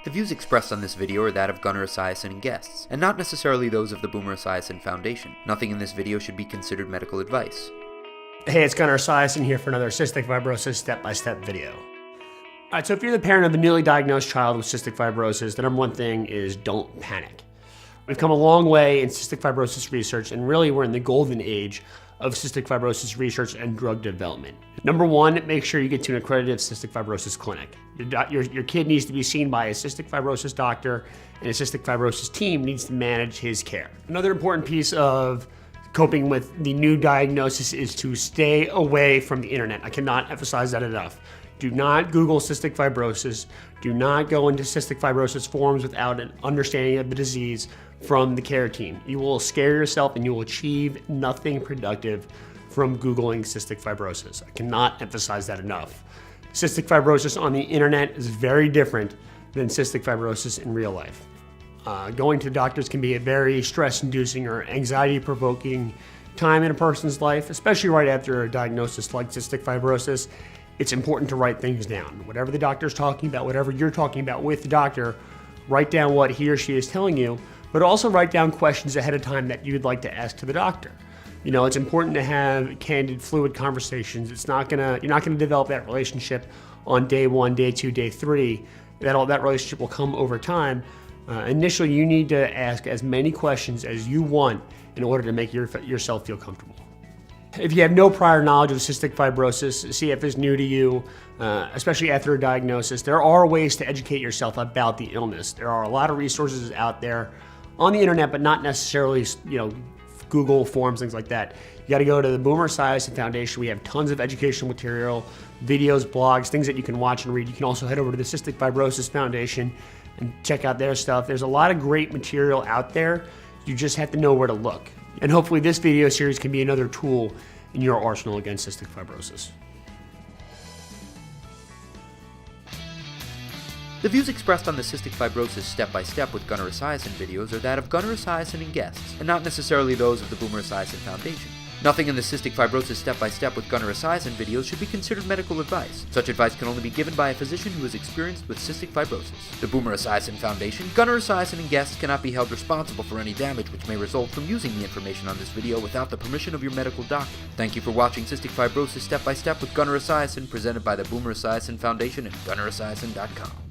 The views expressed on this video are that of Gunnar Esiason and guests, and not necessarily those of the Gunnar Esiason Foundation. Nothing in this video should be considered medical advice. Hey, it's Gunnar Esiason here for another Cystic Fibrosis Step-by-Step video. Alright, so if you're the parent of a newly diagnosed child with cystic fibrosis, the number one thing is don't panic. We've come a long way in cystic fibrosis research, and really we're in the golden age of cystic fibrosis research and drug development. Number one, make sure you get to an accredited cystic fibrosis clinic. Your kid needs to be seen by a cystic fibrosis doctor, and a cystic fibrosis team needs to manage his care. Another important piece of coping with the new diagnosis is to stay away from the internet. I cannot emphasize that enough. Do not Google cystic fibrosis. Do not go into cystic fibrosis forums without an understanding of the disease from the care team. You will scare yourself and you will achieve nothing productive from Googling cystic fibrosis. I cannot emphasize that enough. Cystic fibrosis on the internet is very different than cystic fibrosis in real life. Going to doctors can be a very stress-inducing or anxiety-provoking time in a person's life, especially right after a diagnosis like cystic fibrosis. It's important to write things down. Whatever the doctor's talking about, whatever you're talking about with the doctor, write down what he or she is telling you, but also write down questions ahead of time that you'd like to ask to the doctor. You know, it's important to have candid, fluid conversations. You're not gonna develop that relationship on day one, day two, day three. That relationship will come over time. Initially, you need to ask as many questions as you want in order to make yourself feel comfortable. If you have no prior knowledge of cystic fibrosis, CF is new to you, especially after a diagnosis, there are ways to educate yourself about the illness. There are a lot of resources out there on the internet, but not necessarily, Google forums, things like that. You got to go to the Gunnar Esiason Foundation. We have tons of educational material, videos, blogs, things that you can watch and read. You can also head over to the Cystic Fibrosis Foundation and check out their stuff. There's a lot of great material out there. You just have to know where to look. And hopefully this video series can be another tool in your arsenal against cystic fibrosis. The views expressed on the Cystic Fibrosis Step-by-Step with Gunnar Esiason videos are that of Gunnar Esiason and guests, and not necessarily those of the Gunnar Esiason Foundation. Nothing in the Cystic Fibrosis Step-by-Step with Gunnar Esiason videos should be considered medical advice. Such advice can only be given by a physician who is experienced with cystic fibrosis. The Gunnar Esiason Foundation, Gunnar Esiason and guests cannot be held responsible for any damage which may result from using the information on this video without the permission of your medical doctor. Thank you for watching Cystic Fibrosis Step-by-Step with Gunnar Esiason, presented by the Gunnar Esiason Foundation and GunnarEsiason.com.